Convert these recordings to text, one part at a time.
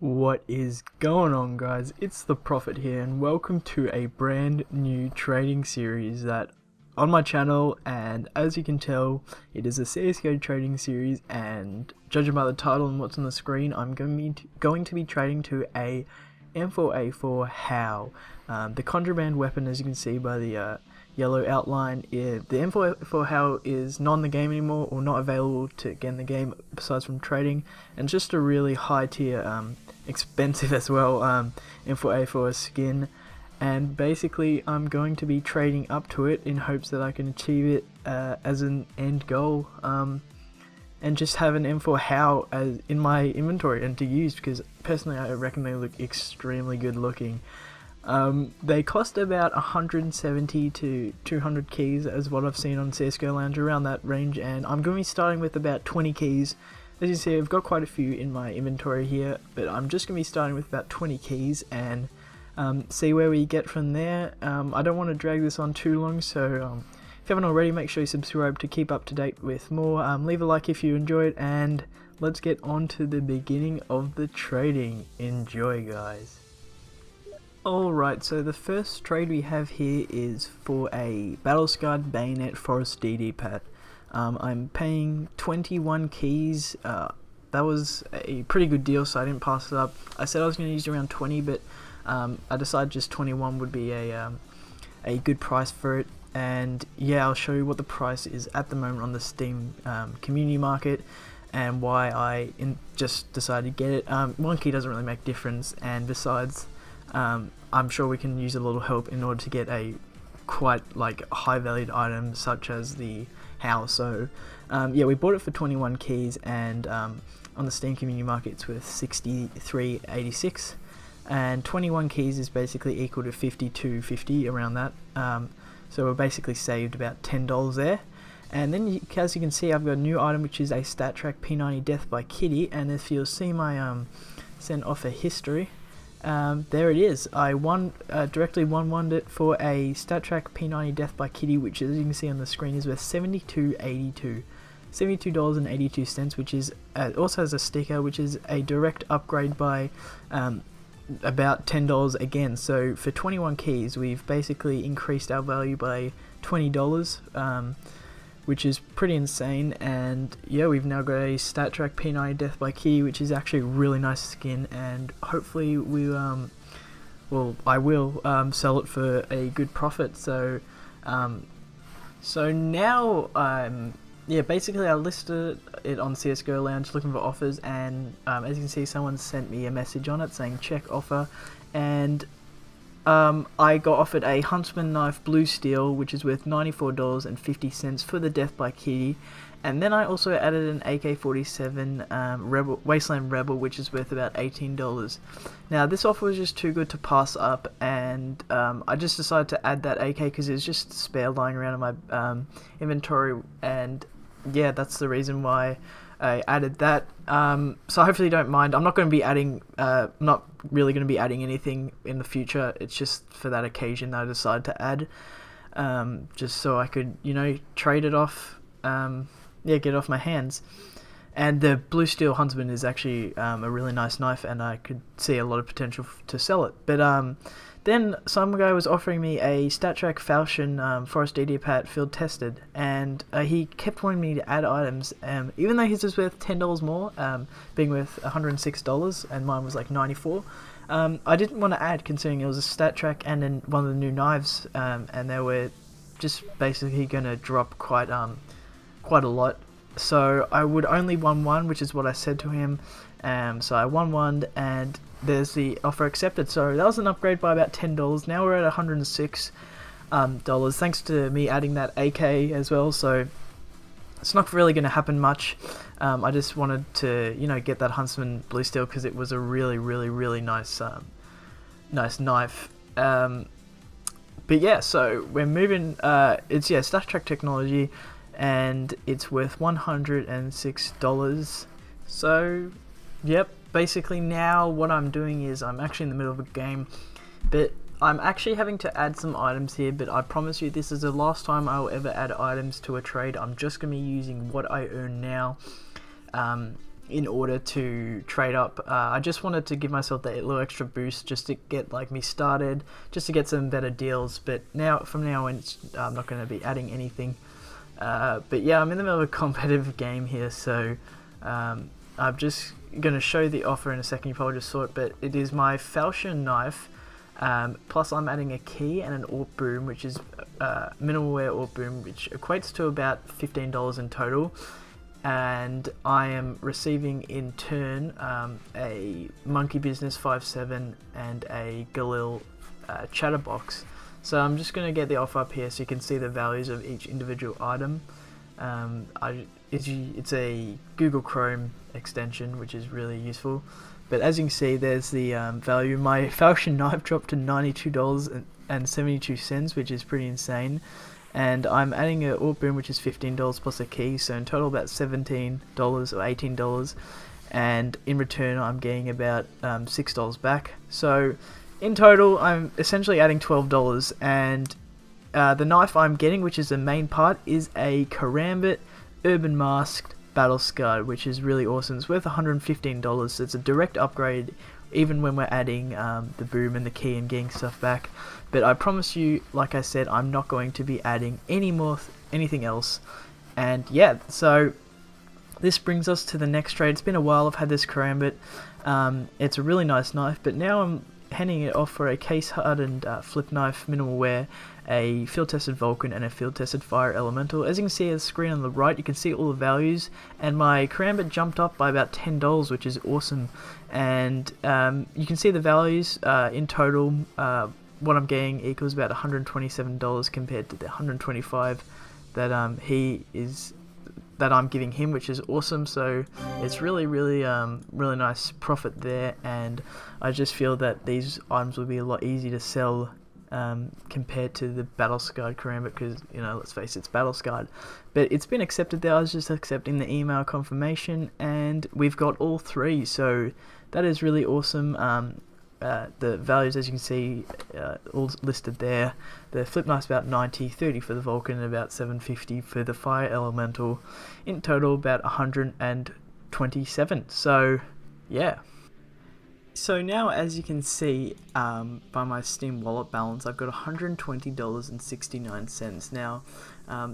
What is going on, guys? It's the Prophet here, and welcome to a brand new trading series that on my channel. And as you can tell, it is a CSGO trading series, and judging by the title and what's on the screen, I'm going to be trading to a M4A4 Howl, the contraband weapon. As you can see by the yellow outline, the M4A4 Howl is not in the game anymore, or not available to get in the game besides from trading, and just a really high tier, expensive as well, M4A4 skin. And basically I'm going to be trading up to it in hopes that I can achieve it as an end goal, and just have an M4 Howl as in my inventory and to use, because personally I reckon they look extremely good looking. They cost about 170 to 200 keys as what I've seen on CSGO Lounge, around that range, and I'm going to be starting with about 20 keys. As you see, I've got quite a few in my inventory here, but I'm just going to be starting with about 20 keys and see where we get from there. I don't want to drag this on too long, so if you haven't already, make sure you subscribe to keep up to date with more. Leave a like if you enjoyed, and let's get on to the beginning of the trading. Enjoy, guys. Alright, so the first trade we have here is for a Battle Scarred Bayonet Forest DD pad. I'm paying 21 keys. That was a pretty good deal, so I didn't pass it up. I said I was going to use around 20, but I decided just 21 would be a good price for it. And yeah, I'll show you what the price is at the moment on the Steam community market, and why I just decided to get it. One key doesn't really make a difference, and besides, I'm sure we can use a little help in order to get a quite high valued item such as the Howl. So yeah, we bought it for 21 keys, and on the Steam community market it's worth 63.86, and 21 keys is basically equal to 52.50, around that. So we're basically saved about $10 there. And then as you can see, I've got a new item, which is a StatTrak P90 Death by Kitty, and if you'll see my send offer history, there it is. I directly won it for a StatTrak P90 Death by Kitty, which, as you can see on the screen, is worth $72.82, which is also has a sticker, which is a direct upgrade by about $10 again. So for 21 keys, we've basically increased our value by $20, which is pretty insane. And yeah, we've now got a StatTrak P90 Death by Kitty, which is actually a really nice skin, and hopefully we I will sell it for a good profit. So so now yeah, basically I listed it on CSGO Lounge looking for offers, and as you can see, someone sent me a message on it saying check offer, and I got offered a Huntsman Knife Blue Steel, which is worth $94.50 for the Death by Kitty, and then I also added an AK-47 Wasteland Rebel, which is worth about $18. Now this offer was just too good to pass up, and I just decided to add that AK because it was just spare lying around in my inventory, and yeah, that's the reason why I added that. So hopefully you don't mind. I'm not going to be adding, not really going to be adding anything in the future. It's just for that occasion that I decided to add, just so I could, you know, trade it off, yeah, get it off my hands. And the Blue Steel Huntsman is actually a really nice knife, and I could see a lot of potential to sell it. But then some guy was offering me a StatTrak Falchion Forest DD Pat field tested, and he kept wanting me to add items, even though his was worth $10 more, being worth $106, and mine was like $94. I didn't want to add, considering it was a StatTrak and then one of the new knives, and they were just basically going to drop quite a lot. So I would only won one, which is what I said to him. So I won one, and there's the offer accepted. So that was an upgrade by about $10. Now we're at $106 thanks to me adding that AK as well. So it's not really going to happen much. I just wanted to, you know, get that Huntsman Blue Steel because it was a really nice nice knife. But yeah, so we're moving. It's StatTrak technology, and it's worth $106. So yep, basically now what I'm doing is I'm actually in the middle of a game, but I'm actually having to add some items here, but I promise you this is the last time I will ever add items to a trade. I'm just going to be using what I earn now. in order to trade up. I just wanted to give myself that little extra boost just to get like me started, just to get some better deals. But now, from now on, I'm not going to be adding anything. But yeah, I'm in the middle of a competitive game here, so I'm just going to show the offer in a second. You probably just saw it, but it is my falchion knife. Plus I'm adding a key and an AWP boom, which is minimal wear AWP boom, which equates to about $15 in total. And I am receiving in turn a Monkey Business 5.7 and a Galil Chatterbox. So I'm just going to get the offer up here so you can see the values of each individual item. It's a Google Chrome extension, which is really useful. But as you can see, there's the value. My falchion knife dropped to $92.72, which is pretty insane. And I'm adding a AWP boom, which is $15 plus a key, so in total about $17 or $18. And in return, I'm getting about $6 back. So in total, I'm essentially adding $12. And the knife I'm getting, which is the main part, is a Karambit Urban Masked Battle Scarred, which is really awesome. It's worth $115, so it's a direct upgrade even when we're adding the boom and the key and getting stuff back. But I promise you, like I said, I'm not going to be adding anything else. And yeah, so this brings us to the next trade. It's been a while I've had this Karambit. It's a really nice knife, but now I'm handing it off for a case hardened flip knife, minimal wear, a field tested Vulcan, and a field tested Fire Elemental. As you can see on the screen on the right, you can see all the values, and my Karambit jumped up by about $10, which is awesome. And you can see the values in total. What I'm getting equals about $127 compared to the $125 that that I'm giving him, which is awesome. So it's really nice profit there, and I just feel that these items will be a lot easier to sell compared to the Battle Scarred Karambit, because, you know, let's face it, it's Battle Scarred. But it's been accepted there. I was just accepting the email confirmation, and we've got all three, so that is really awesome. The values, as you can see, all listed there. The flip knife's about 90, 30 for the Vulcan, and about 750 for the Fire Elemental. In total, about 127. So, yeah. So now, as you can see by my Steam wallet balance, I've got $120.69. Now,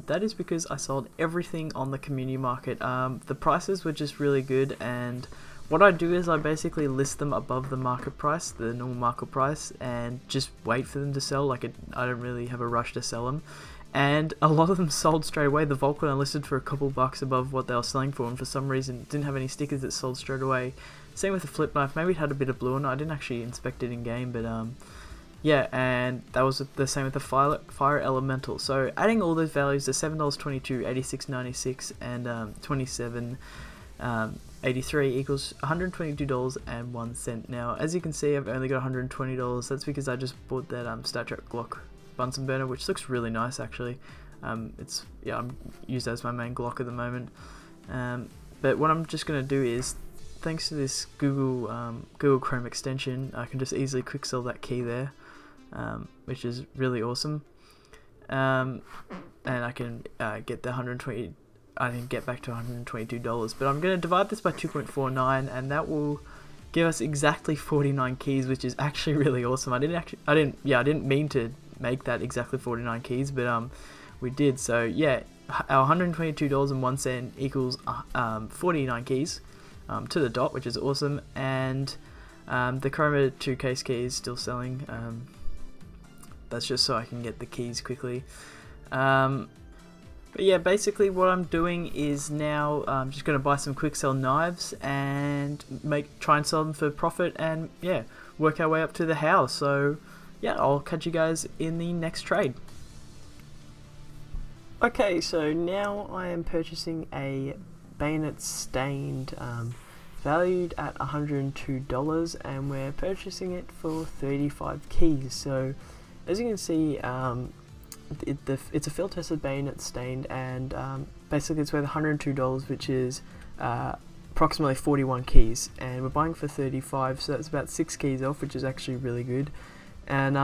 that is because I sold everything on the community market. The prices were just really good, and what I do is I basically list them above the market price, the normal market price, and just wait for them to sell. Like, I don't really have a rush to sell them. And a lot of them sold straight away. The Vulcan I listed for a couple bucks above what they were selling for, and for some reason it didn't have any stickers that sold straight away. Same with the flip knife. Maybe it had a bit of blue on it. I didn't actually inspect it in game, but yeah, and that was the same with the Fire Elemental. So adding all those values, the $7.22, $86.96, and $27.83 equals $122.01. Now, as you can see, I've only got $120. That's because I just bought that StatTrak Glock Bunsen burner, which looks really nice actually. I'm used as my main Glock at the moment. But what I'm just gonna do is, thanks to this Google Chrome extension, I can just easily quick sell that key there, which is really awesome. And I can get the 120. I can get back to $122. But I'm going to divide this by 2.49, and that will give us exactly 49 keys, which is actually really awesome. I didn't mean to make that exactly 49 keys, but we did. So yeah, our $122.01 equals 49 keys. To the dot, which is awesome. And the Chroma 2 case key is still selling. That's just so I can get the keys quickly. But yeah, basically what I'm doing is now I'm just going to buy some quick sell knives and try and sell them for profit, and yeah, work our way up to the Howl. So yeah, I'll catch you guys in the next trade. Okay, so now I am purchasing a Bayonet Stained, valued at $102, and we're purchasing it for 35 keys. So as you can see, it's a field tested Bayonet Stained, and basically it's worth $102, which is approximately 41 keys, and we're buying for 35, so that's about 6 keys off, which is actually really good. And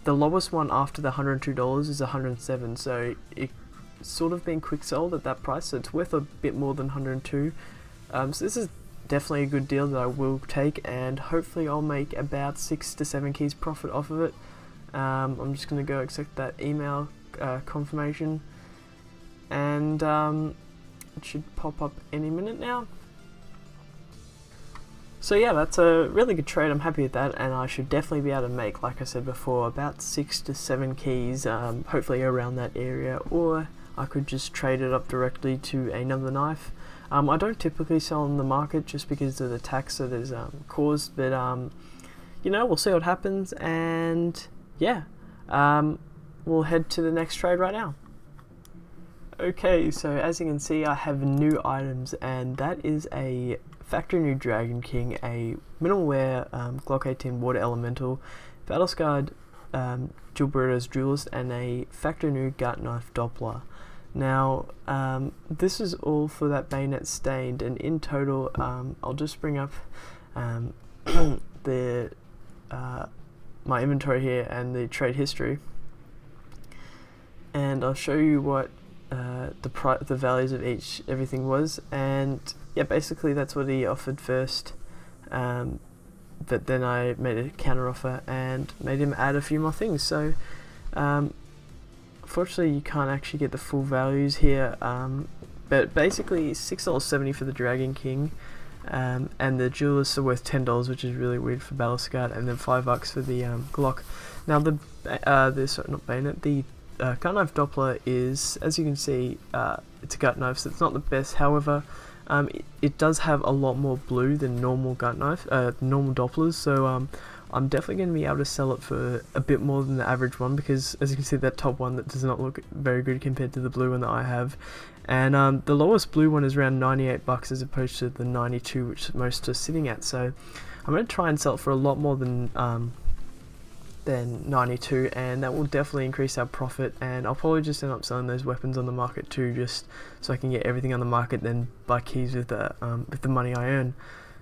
the lowest one after the $102 is 107, so it's sort of been quick sold at that price, so it's worth a bit more than 102. So this is definitely a good deal that I will take, and hopefully I'll make about 6 to 7 keys profit off of it. I'm just going to go accept that email confirmation, and it should pop up any minute now. So yeah, that's a really good trade. I'm happy with that, and I should definitely be able to make, like I said before, about 6 to 7 keys, hopefully around that area, or I could just trade it up directly to another knife. I don't typically sell on the market just because of the tax that is caused, but you know, we'll see what happens, and yeah, we'll head to the next trade right now. Okay, so as you can see, I have new items, and that is a factory new Dragon King, a minimal wear Glock 18 Water Elemental, Battle Scarred Dual Burritos Duelist, and a factory new Gut Knife Doppler. Now, this is all for that Bayonet Stained, and in total, I'll just bring up the my inventory here and the trade history, and I'll show you what the values of everything was. And yeah, basically that's what he offered first, but then I made a counter offer and made him add a few more things. So unfortunately you can't actually get the full values here, but basically $6.70 for the Dragon King, and the duelists are worth $10, which is really weird for Battle Scarred, and then $5 for the Glock. Now the sorry, not bayonet, the gut knife Doppler is, as you can see, it's a gut knife, so it's not the best. However, it does have a lot more blue than normal gut knife, normal Dopplers. So I'm definitely going to be able to sell it for a bit more than the average one, because as you can see, that top one that does not look very good compared to the blue one that I have. And the lowest blue one is around $98 as opposed to the 92, which most are sitting at. So I'm going to try and sell it for a lot more than 92, and that will definitely increase our profit. And I'll probably just end up selling those weapons on the market too, just so I can get everything on the market, then buy keys with the money I earn.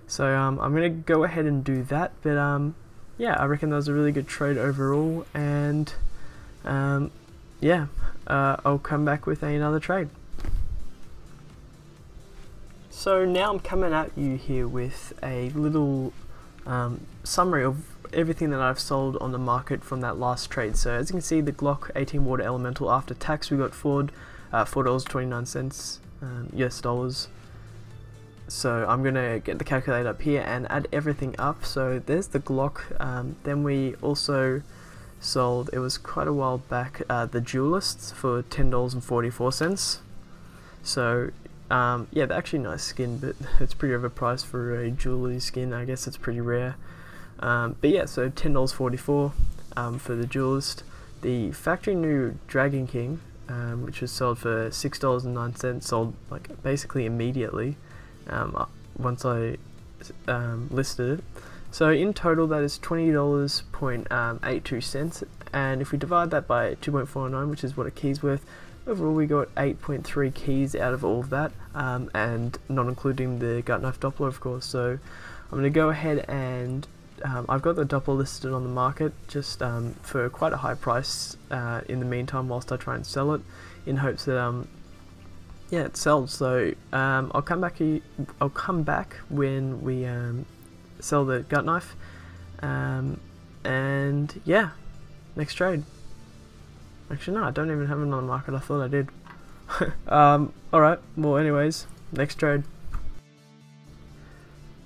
So I'm going to go ahead and do that. But yeah, I reckon that was a really good trade overall, and yeah, I'll come back with another trade. So now I'm coming at you here with a little summary of everything that I've sold on the market from that last trade. So as you can see, the Glock 18 Water Elemental, after tax we got $4.29 US dollars. So I'm gonna get the calculator up here and add everything up. So there's the Glock. Then we also sold, it was quite a while back, the Duelists for $10.44. So yeah, they're actually nice skin, but it's pretty overpriced for a jewelry skin. I guess it's pretty rare. But yeah, so $10.44 for the Duelist. The factory new Dragon King, which was sold for $6.09, sold like basically immediately once I listed it. So in total that is $20.82, and if we divide that by 2.49, which is what a key's worth, overall we got 8.3 keys out of all of that, and not including the gut knife Doppler, of course. So I'm going to go ahead and I've got the Doppler listed on the market just for quite a high price in the meantime, whilst I try and sell it, in hopes that yeah, it sells. So I'll come back when we sell the gut knife, and yeah, next trade. Actually no, I don't even have it on the market. I thought I did. Alright, well anyways, next trade.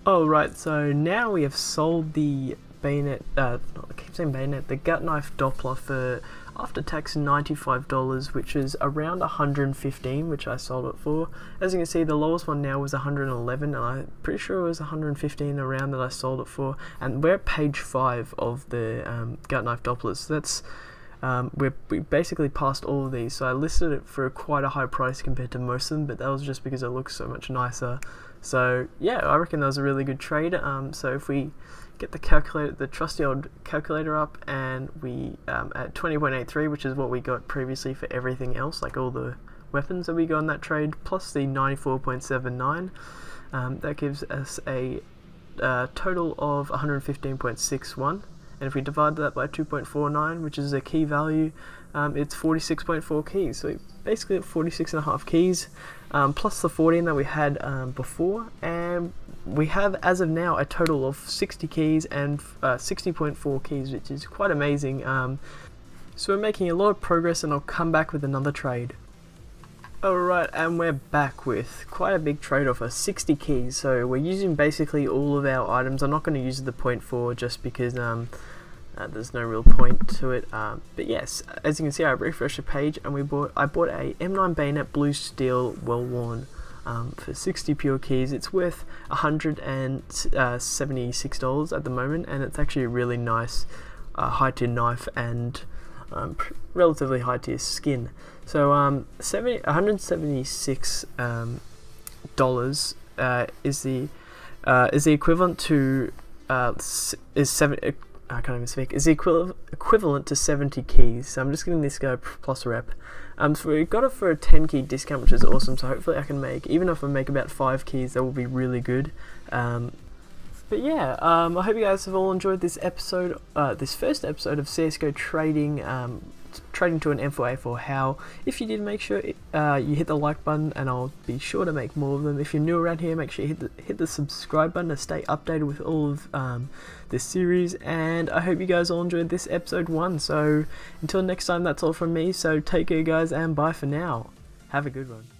Alright, so now we have sold the bayonet, I keep saying bayonet, the gut knife Doppler for, after tax, $95, which is around $115, which I sold it for. As you can see, the lowest one now was $111, and I'm pretty sure it was $115 around that I sold it for. And we're at page 5 of the gut knife Dopplers. So that's we basically passed all of these. So I listed it for quite a high price compared to most of them, but that was just because it looks so much nicer. So yeah, I reckon that was a really good trade. So if we get the calculator, the trusty old calculator up, and we at 20.83, which is what we got previously for everything else, like all the weapons that we got in that trade, plus the 94.79, that gives us a total of 115.61. and if we divide that by 2.49, which is a key value, it's 46.4 keys. So basically 46.5 keys, plus the 14 that we had before, and we have as of now a total of 60 keys and 60.4 keys, which is quite amazing. So we're making a lot of progress, and I'll come back with another trade. Alright, and we're back with quite a big trade offer, 60 keys. So we're using basically all of our items. I'm not going to use the 0.4 just because there's no real point to it. But yes, as you can see, I refreshed the page, and I bought a M9 bayonet blue steel well worn for 60 pure keys. It's worth $176 at the moment, and it's actually a really nice high tier knife and relatively high tier skin. So $176 is the equivalent to I can't even speak. Is the equivalent to 70 keys. So I'm just giving this guy plus rep. So we got it for a 10 key discount, which is awesome. So hopefully I can make, even if I make about 5 keys, that will be really good. But yeah, I hope you guys have all enjoyed this episode, this first episode of CSGO trading, trading to an M4A4 Howl. If you did, make sure you hit the like button, and I'll be sure to make more of them. If you're new around here, make sure you hit the subscribe button to stay updated with all of this series. And I hope you guys all enjoyed this episode 1. So until next time, that's all from me. So take care, guys, and bye for now. Have a good one.